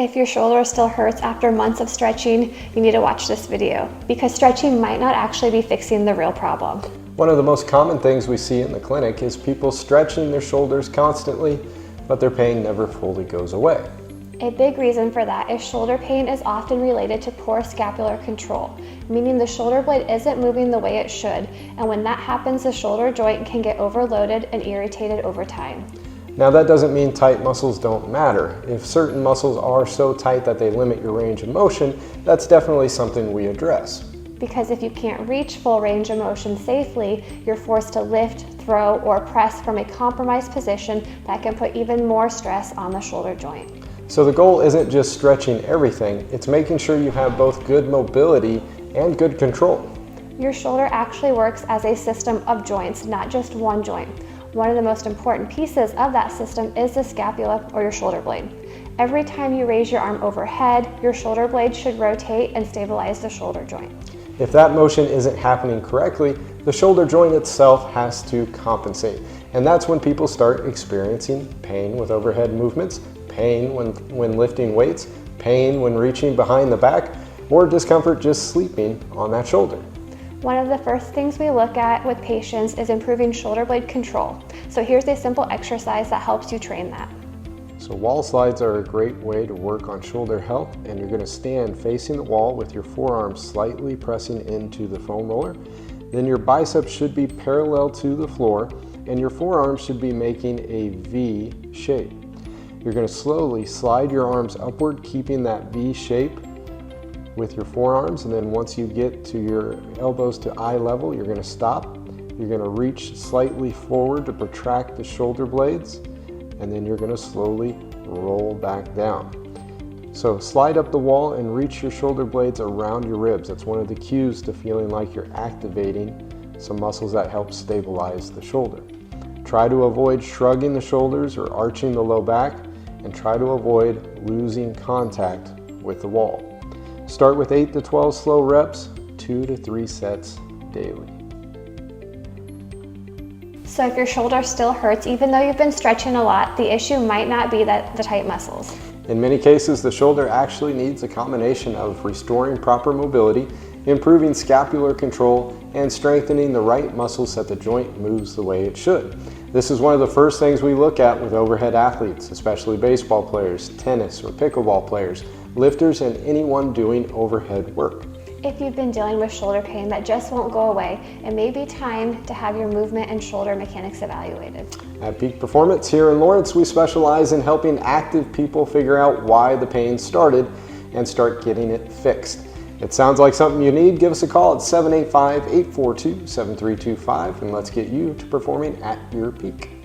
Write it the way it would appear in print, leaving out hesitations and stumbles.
If your shoulder still hurts after months of stretching, you need to watch this video because stretching might not actually be fixing the real problem. One of the most common things we see in the clinic is people stretching their shoulders constantly, but their pain never fully goes away. A big reason for that is shoulder pain is often related to poor scapular control, meaning the shoulder blade isn't moving the way it should, and when that happens, the shoulder joint can get overloaded and irritated over time. Now that doesn't mean tight muscles don't matter. If certain muscles are so tight that they limit your range of motion, that's definitely something we address. Because if you can't reach full range of motion safely, you're forced to lift, throw, or press from a compromised position that can put even more stress on the shoulder joint. So the goal isn't just stretching everything, it's making sure you have both good mobility and good control. Your shoulder actually works as a system of joints, not just one joint. One of the most important pieces of that system is the scapula or your shoulder blade. Every time you raise your arm overhead, your shoulder blade should rotate and stabilize the shoulder joint. If that motion isn't happening correctly, the shoulder joint itself has to compensate. And that's when people start experiencing pain with overhead movements, pain when lifting weights, pain when reaching behind the back, or discomfort just sleeping on that shoulder. One of the first things we look at with patients is improving shoulder blade control. So here's a simple exercise that helps you train that. So wall slides are a great way to work on shoulder health, and you're going to stand facing the wall with your forearms slightly pressing into the foam roller. Then your biceps should be parallel to the floor, and your forearms should be making a V shape. You're going to slowly slide your arms upward, keeping that V shape with your forearms, and then once you get to your elbows to eye level, you're going to stop. You're going to reach slightly forward to protract the shoulder blades, and then you're going to slowly roll back down. So slide up the wall and reach your shoulder blades around your ribs. That's one of the cues to feeling like you're activating some muscles that help stabilize the shoulder. Try to avoid shrugging the shoulders or arching the low back, and try to avoid losing contact with the wall. Start with 8 to 12 slow reps, 2 to 3 sets daily. So if your shoulder still hurts, even though you've been stretching a lot, the issue might not be the tight muscles. In many cases, the shoulder actually needs a combination of restoring proper mobility, improving scapular control, and strengthening the right muscles so that the joint moves the way it should. This is one of the first things we look at with overhead athletes, especially baseball players, tennis or pickleball players, lifters, and anyone doing overhead work. If you've been dealing with shoulder pain that just won't go away, it may be time to have your movement and shoulder mechanics evaluated. At Peak Performance here in Lawrence, we specialize in helping active people figure out why the pain started and start getting it fixed. It sounds like something you need. Give us a call at 785-842-7325 and let's get you to performing at your peak.